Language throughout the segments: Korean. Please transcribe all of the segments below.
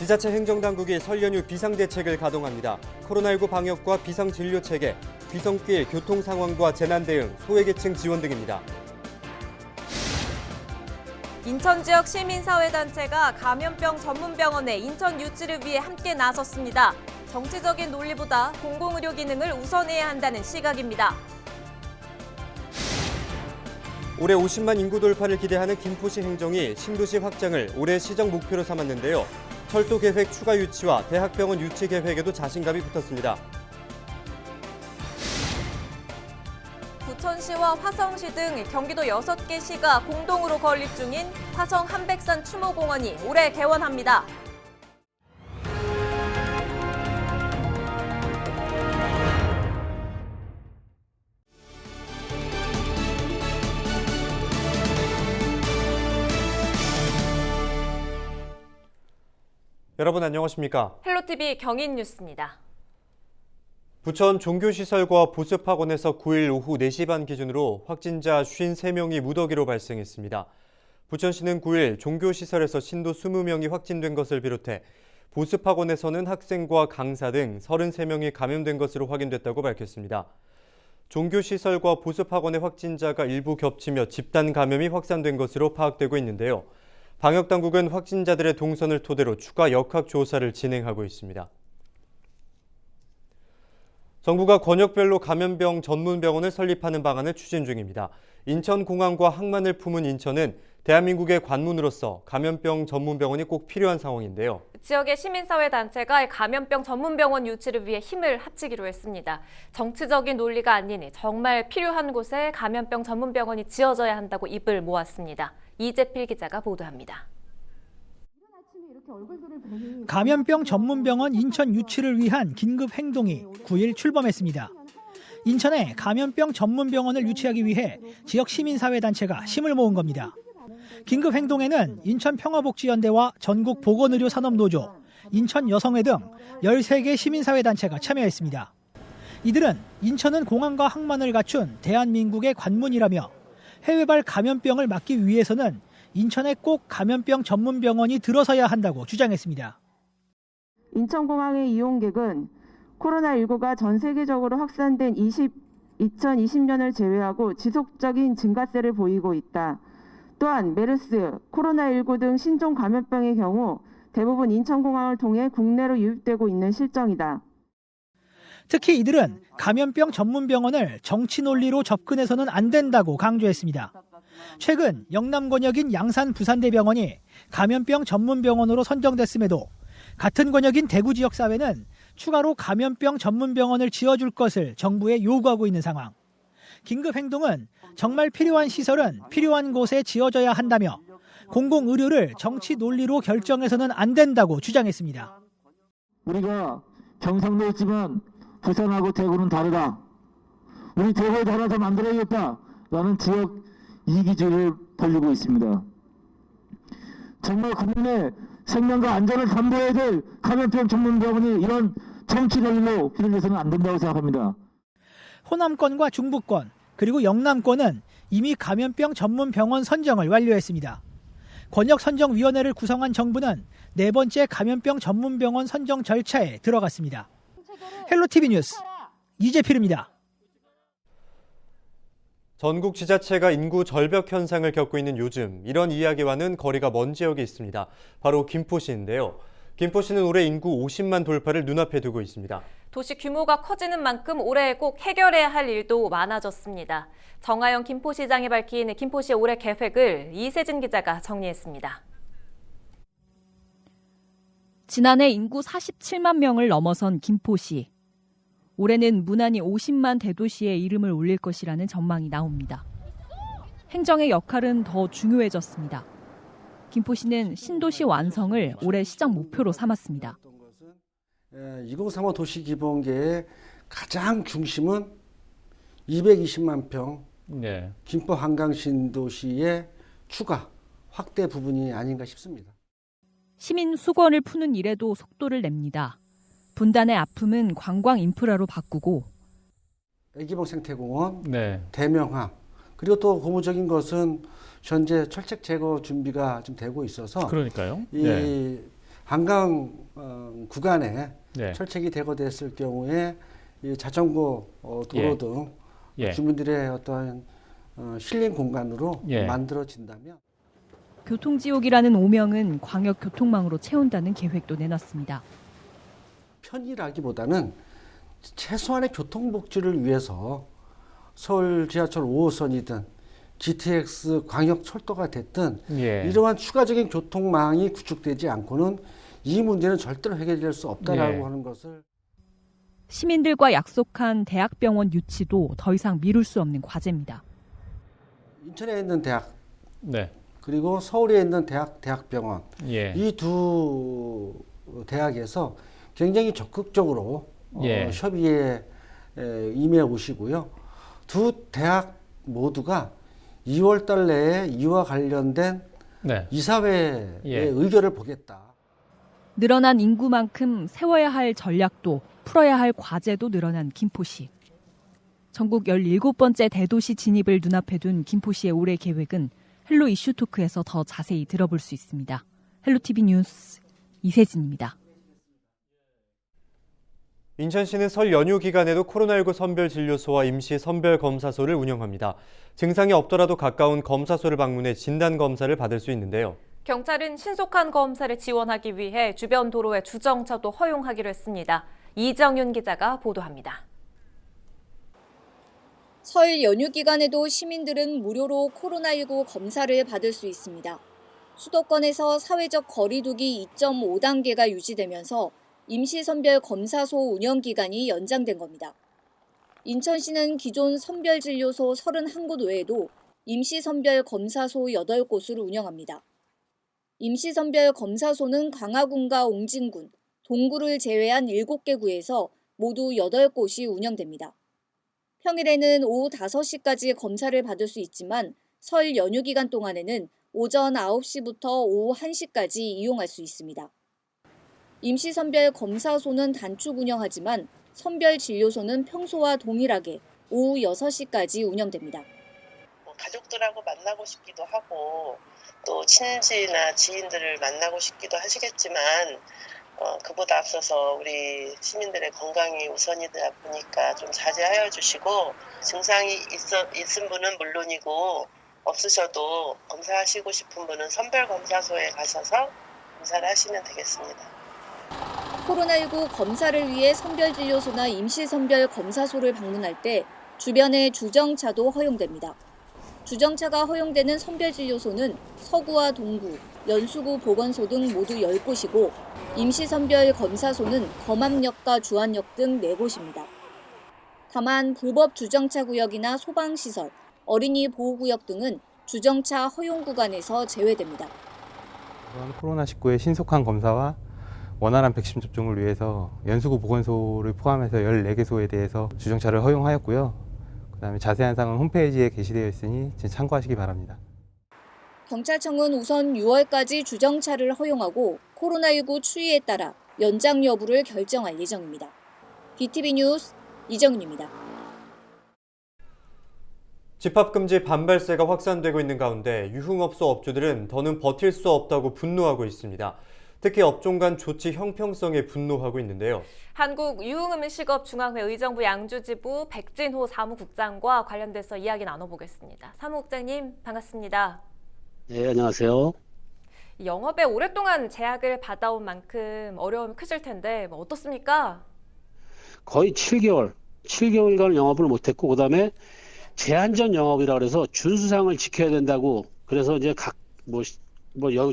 지자체 행정당국이 설 연휴 비상대책을 가동합니다. 코로나19 방역과 비상진료체계, 귀성길 교통 상황과 재난 대응, 소외계층 지원 등입니다. 인천 지역 시민사회단체가 감염병 전문병원의 인천 유치를 위해 함께 나섰습니다. 정치적인 논리보다 공공의료 기능을 우선해야 한다는 시각입니다. 올해 50만 인구 돌파를 기대하는 김포시 행정이 신도시 확장을 올해 시정 목표로 삼았는데요. 철도 계획 추가 유치와 대학병원 유치 계획에도 자신감이 붙었습니다. 부천시와 화성시 등 경기도 6개 시가 공동으로 건립 중인 화성 한백산 추모공원이 올해 개원합니다. 여러분 안녕하십니까? 헬로티비 경인뉴스입니다. 부천 종교시설과 보습학원에서 9일 오후 4시 반 기준으로 확진자 53명이 무더기로 발생했습니다. 부천시는 9일 종교시설에서 신도 20명이 확진된 것을 비롯해 보습학원에서는 학생과 강사 등 33명이 감염된 것으로 확인됐다고 밝혔습니다. 종교시설과 보습학원의 확진자가 일부 겹치며 집단 감염이 확산된 것으로 파악되고 있는데요. 방역당국은 확진자들의 동선을 토대로 추가 역학조사를 진행하고 있습니다. 정부가 권역별로 감염병 전문병원을 설립하는 방안을 추진 중입니다. 인천공항과 항만을 품은 인천은 대한민국의 관문으로서 감염병 전문병원이 꼭 필요한 상황인데요. 지역의 시민사회단체가 감염병 전문병원 유치를 위해 힘을 합치기로 했습니다. 정치적인 논리가 아닌 정말 필요한 곳에 감염병 전문병원이 지어져야 한다고 입을 모았습니다. 이재필 기자가 보도합니다. 감염병 전문병원 인천 유치를 위한 긴급 행동이 9일 출범했습니다. 인천에 감염병 전문병원을 유치하기 위해 지역 시민사회단체가 힘을 모은 겁니다. 긴급 행동에는 인천평화복지연대와 전국보건의료산업노조, 인천여성회 등 13개 시민사회단체가 참여했습니다. 이들은 인천은 공항과 항만을 갖춘 대한민국의 관문이라며 해외발 감염병을 막기 위해서는 인천에 꼭 감염병 전문병원이 들어서야 한다고 주장했습니다. 인천공항의 이용객은 코로나19가 전 세계적으로 확산된 2020년을 제외하고 지속적인 증가세를 보이고 있다. 또한 메르스, 코로나19 등 신종 감염병의 경우 대부분 인천공항을 통해 국내로 유입되고 있는 실정이다. 특히 이들은 감염병 전문병원을 정치 논리로 접근해서는 안 된다고 강조했습니다. 최근 영남 권역인 양산 부산대병원이 감염병 전문병원으로 선정됐음에도 같은 권역인 대구 지역사회는 추가로 감염병 전문병원을 지어줄 것을 정부에 요구하고 있는 상황. 긴급행동은 정말 필요한 시설은 필요한 곳에 지어져야 한다며 공공의료를 정치 논리로 결정해서는 안 된다고 주장했습니다. 우리가 경상도에 있지만 부산하고 대구는 다르다. 우리 대구에 하나 만들어야겠다라는 지역 이기주의를 벌이고 있습니다. 정말 국민의 생명과 안전을 담보해야 될 감염병 전문병원이 이런 정치 논리로 휘둘려서는 안 된다고 생각합니다. 호남권과 중부권 그리고 영남권은 이미 감염병 전문병원 선정을 완료했습니다. 권역선정위원회를 구성한 정부는 4번째 감염병 전문병원 선정 절차에 들어갔습니다. 헬로티비 뉴스 이재필입니다. 전국 지자체가 인구 절벽 현상을 겪고 있는 요즘 이런 이야기와는 거리가 먼 지역이 있습니다. 바로 김포시인데요. 김포시는 올해 인구 50만 돌파를 눈앞에 두고 있습니다. 도시 규모가 커지는 만큼 올해 꼭 해결해야 할 일도 많아졌습니다. 정하영 김포시장이 밝힌 김포시의 올해 계획을 이세진 기자가 정리했습니다. 지난해 인구 47만 명을 넘어선 김포시. 올해는 무난히 50만 대도시의 이름을 올릴 것이라는 전망이 나옵니다. 행정의 역할은 더 중요해졌습니다. 김포시는 신도시 완성을 올해 시정 목표로 삼았습니다. 2035 도시기본계의 가장 중심은 220만 평 김포 한강 신도시의 추가 확대 부분이 아닌가 싶습니다. 시민 수건을 푸는 일에도 속도를 냅니다. 분단의 아픔은 관광 인프라로 바꾸고 애기봉 생태공원, 대명항, 그리고 또 고무적인 것은 현재 철책 제거 준비가 좀 되고 있어서 그러니까요. 이 한강 구간에 네. 철책이 대거됐을 경우에 이 자전거 도로 예. 등 예. 주민들의 어떠한 힐링 공간으로 예. 만들어진다면 교통지옥이라는 오명은 광역교통망으로 채운다는 계획도 내놨습니다. 편의라기보다는 최소한의 교통복지를 위해서 서울 지하철 5호선이든 GTX 광역철도가 됐든 예. 이러한 추가적인 교통망이 구축되지 않고는 이 문제는 절대로 해결될 수 없다라고 예. 하는 것을 시민들과 약속한 대학병원 유치도 더 이상 미룰 수 없는 과제입니다. 인천에 있는 대학 네. 그리고 서울에 있는 대학병원 예. 이 두 대학에서 굉장히 적극적으로 예. 협의에 임해 오시고요. 두 대학 모두가 2월 달 내에 이와 관련된 네. 이사회의 예. 의결을 보겠다. 늘어난 인구만큼 세워야 할 전략도 풀어야 할 과제도 늘어난 김포시. 전국 17번째 대도시 진입을 눈앞에 둔 김포시의 올해 계획은 헬로 이슈 토크에서 더 자세히 들어볼 수 있습니다. 헬로TV 뉴스 이세진입니다. 인천시는 설 연휴 기간에도 코로나19 선별진료소와 임시 선별검사소를 운영합니다. 증상이 없더라도 가까운 검사소를 방문해 진단검사를 받을 수 있는데요. 경찰은 신속한 검사를 지원하기 위해 주변 도로의 주정차도 허용하기로 했습니다. 이정윤 기자가 보도합니다. 설 연휴 기간에도 시민들은 무료로 코로나19 검사를 받을 수 있습니다. 수도권에서 사회적 거리 두기 2.5단계가 유지되면서 임시선별 검사소 운영 기간이 연장된 겁니다. 인천시는 기존 선별진료소 31곳 외에도 임시선별 검사소 8곳을 운영합니다. 임시선별 검사소는 광화군과 옹진군, 동구를 제외한 7개 구에서 모두 8곳이 운영됩니다. 평일에는 오후 5시까지 검사를 받을 수 있지만 설 연휴 기간 동안에는 오전 9시부터 오후 1시까지 이용할 수 있습니다. 임시선별 검사소는 단축 운영하지만 선별진료소는 평소와 동일하게 오후 6시까지 운영됩니다. 가족들하고 만나고 싶기도 하고 또 친지나 지인들을 만나고 싶기도 하시겠지만 그보다 앞서서 우리 시민들의 건강이 우선이다 보니까 좀 자제하여 주시고 증상이 있은 분은 물론이고 없으셔도 검사하시고 싶은 분은 선별검사소에 가셔서 검사를 하시면 되겠습니다. 코로나19 검사를 위해 선별진료소나 임시선별검사소를 방문할 때 주변에 주정차도 허용됩니다. 주정차가 허용되는 선별진료소는 서구와 동구, 연수구 보건소 등 모두 10곳이고 임시선별검사소는 검암역과 주안역 등 4곳입니다. 다만 불법 주정차 구역이나 소방시설, 어린이 보호구역 등은 주정차 허용 구간에서 제외됩니다. 코로나19의 신속한 검사와 원활한 백신 접종을 위해서 연수구 보건소를 포함해서 14개소에 대해서 주정차를 허용하였고요. 그다음에 자세한 사항은 홈페이지에 게시되어 있으니 참고하시기 바랍니다. 경찰청은 우선 6월까지 주정차를 허용하고 코로나19 추이에 따라 연장 여부를 결정할 예정입니다. BTV 뉴스 이정윤입니다. 집합금지 반발세가 확산되고 있는 가운데 유흥업소 업주들은 더는 버틸 수 없다고 분노하고 있습니다. 특히 업종 간 조치 형평성에 분노하고 있는데요. 한국유흥음식업중앙회 의정부 양주지부 백진호 사무국장과 관련돼서 이야기 나눠보겠습니다. 사무국장님 반갑습니다. 네, 안녕하세요. 영업에 오랫동안 제약을 받아온 만큼 어려움이 크실 텐데 어떻습니까? 거의 7개월간 영업을 못했고 그다음에 제한전 영업이라 그래서 준수사항을 지켜야 된다고 그래서 이제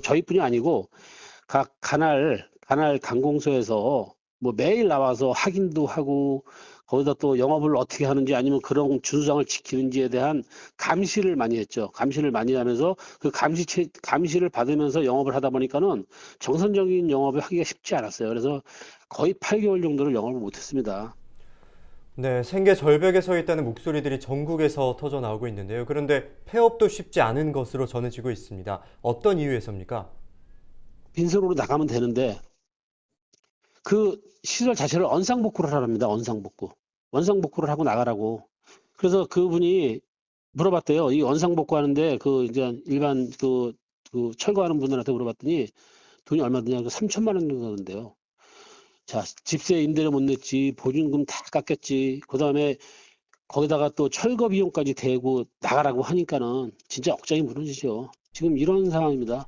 저희뿐이 아니고 각 관할 관공서에서 매일 나와서 확인도 하고 거기다 또 영업을 어떻게 하는지 아니면 그런 준수사항을 지키는지에 대한 감시를 많이 했죠. 감시를 많이 하면서 그 감시를 받으면서 영업을 하다 보니까는 정상적인 영업을 하기가 쉽지 않았어요. 그래서 거의 8개월 정도를 영업을 못했습니다. 네, 생계 절벽에 서 있다는 목소리들이 전국에서 터져 나오고 있는데요. 그런데 폐업도 쉽지 않은 것으로 전해지고 있습니다. 어떤 이유에서입니까? 빈손으로 나가면 되는데 그 시설 자체를 언상복구를 하랍니다. 원상복구를 하고 나가라고. 그래서 그분이 물어봤대요. 이 원상복구 하는데 그 이제 일반 그 철거하는 분들한테 물어봤더니 돈이 얼마 드냐고 3천만 원 정도 되는데요. 자, 집세 임대료 못 냈지, 보증금 다 깎였지, 그 다음에 거기다가 또 철거 비용까지 대고 나가라고 하니까는 진짜 억장이 무너지죠. 지금 이런 상황입니다.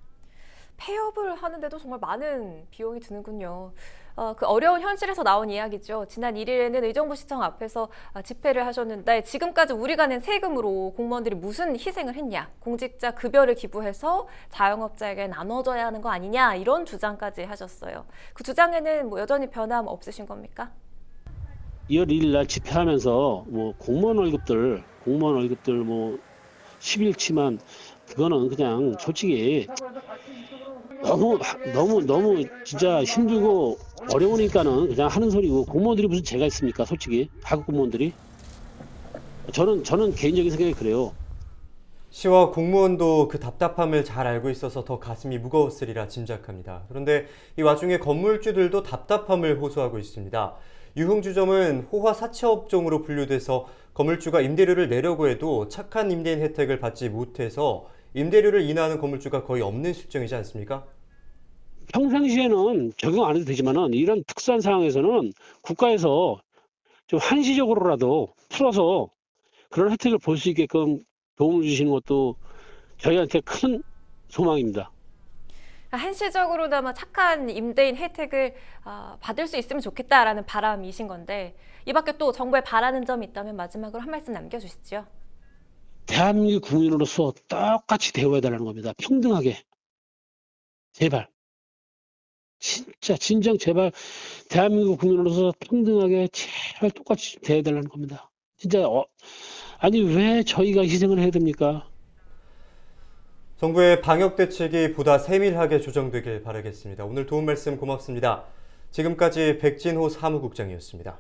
폐업을 하는데도 정말 많은 비용이 드는군요. 그 어려운 현실에서 나온 이야기죠. 지난 1일에는 의정부 시청 앞에서 집회를 하셨는데 지금까지 우리가 낸 세금으로 공무원들이 무슨 희생을 했냐. 공직자 급여를 기부해서 자영업자에게 나눠줘야 하는 거 아니냐. 이런 주장까지 하셨어요. 그 주장에는 뭐 여전히 변함 없으신 겁니까? 2월 1일 날 집회하면서 뭐 공무원 월급들 뭐 10일치만 그거는 그냥 솔직히 너무 진짜 힘들고 어려우니까는 그냥 하는 소리고 공무원들이 무슨 죄가 있습니까? 솔직히 하급 공무원들이 저는 개인적인 생각이 그래요. 시와 공무원도 그 답답함을 잘 알고 있어서 더 가슴이 무거웠으리라 짐작합니다. 그런데 이 와중에 건물주들도 답답함을 호소하고 있습니다. 유흥주점은 호화 사채업종으로 분류돼서 건물주가 임대료를 내려고 해도 착한 임대인 혜택을 받지 못해서 임대료를 인하하는 건물주가 거의 없는 실정이지 않습니까? 평상시에는 적용 안 해도 되지만은 이런 특수한 상황에서는 국가에서 좀 한시적으로라도 풀어서 그런 혜택을 볼 수 있게끔 도움을 주시는 것도 저희한테 큰 소망입니다. 한시적으로나마 착한 임대인 혜택을 받을 수 있으면 좋겠다라는 바람이신 건데 이 밖에 또 정부에 바라는 점이 있다면 마지막으로 한 말씀 남겨주시죠. 대한민국 국민으로서 똑같이 대우해달라는 겁니다. 평등하게. 제발. 진정 제발 대한민국 국민으로서 평등하게 제발 똑같이 대해달라는 겁니다. 진짜 아니 왜 저희가 희생을 해야 됩니까? 정부의 방역 대책이 보다 세밀하게 조정되길 바라겠습니다. 오늘 도움 말씀 고맙습니다. 지금까지 백진호 사무국장이었습니다.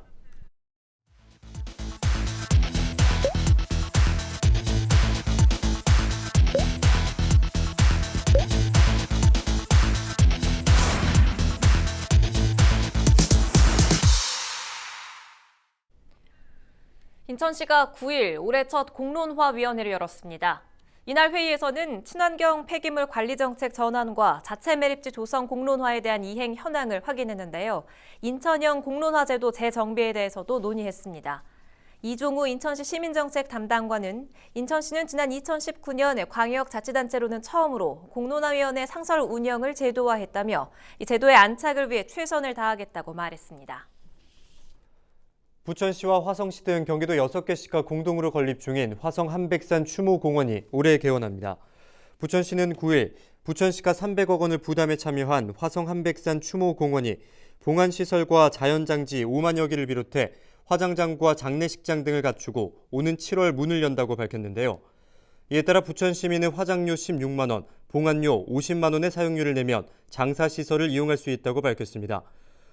인천시가 9일 올해 첫 공론화위원회를 열었습니다. 이날 회의에서는 친환경 폐기물 관리 정책 전환과 자체 매립지 조성 공론화에 대한 이행 현황을 확인했는데요. 인천형 공론화제도 재정비에 대해서도 논의했습니다. 이종우 인천시 시민정책 담당관은 인천시는 지난 2019년 광역자치단체로는 처음으로 공론화위원회 상설 운영을 제도화했다며 이 제도의 안착을 위해 최선을 다하겠다고 말했습니다. 부천시와 화성시 등 경기도 6개 시가 공동으로 건립 중인 화성 한백산 추모공원이 올해 개원합니다. 부천시는 9일 부천시가 300억 원을 부담해 참여한 화성 한백산 추모공원이 봉안시설과 자연장지 5만여 개를 비롯해 화장장과 장례식장 등을 갖추고 오는 7월 문을 연다고 밝혔는데요. 이에 따라 부천시민은 화장료 16만 원, 봉안료 50만 원의 사용료를 내면 장사시설을 이용할 수 있다고 밝혔습니다.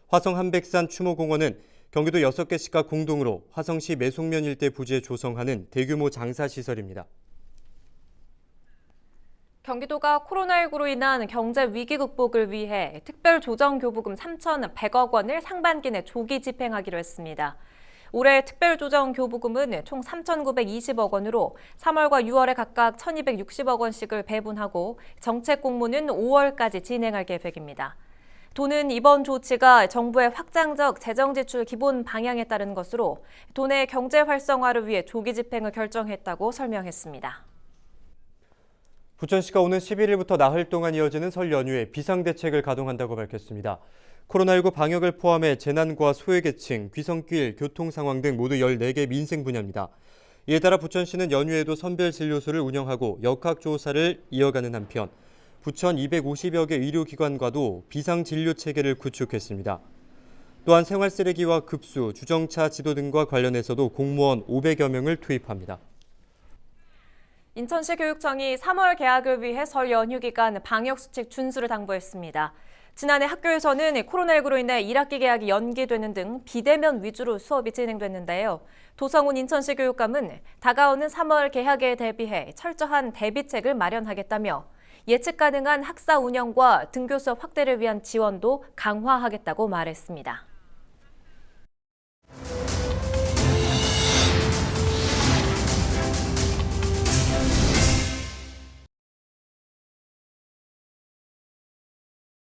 화성 한백산 추모공원은 경기도 6개 시가 공동으로 화성시 매송면 일대 부지에 조성하는 대규모 장사시설입니다. 경기도가 코로나19로 인한 경제 위기 극복을 위해 특별조정교부금 3,100억 원을 상반기 내 조기 집행하기로 했습니다. 올해 특별조정교부금은 총 3,920억 원으로 3월과 6월에 각각 1,260억 원씩을 배분하고 정책 공모는 5월까지 진행할 계획입니다. 도는 이번 조치가 정부의 확장적 재정지출 기본 방향에 따른 것으로 도내 경제 활성화를 위해 조기 집행을 결정했다고 설명했습니다. 부천시가 오는 11일부터 나흘 동안 이어지는 설 연휴에 비상대책을 가동한다고 밝혔습니다. 코로나19 방역을 포함해 재난과 소외계층, 귀성길, 교통 상황 등 모두 14개 민생 분야입니다. 이에 따라 부천시는 연휴에도 선별진료소를 운영하고 역학조사를 이어가는 한편 부천 250여 개 의료기관과도 비상진료체계를 구축했습니다. 또한 생활쓰레기와 급수, 주정차 지도 등과 관련해서도 공무원 500여 명을 투입합니다. 인천시 교육청이 3월 개학을 위해 설 연휴 기간 방역수칙 준수를 당부했습니다. 지난해 학교에서는 코로나19로 인해 1학기 개학이 연기되는 등 비대면 위주로 수업이 진행됐는데요. 도성훈 인천시 교육감은 다가오는 3월 개학에 대비해 철저한 대비책을 마련하겠다며 예측 가능한 학사 운영과 등교 수업 확대를 위한 지원도 강화하겠다고 말했습니다.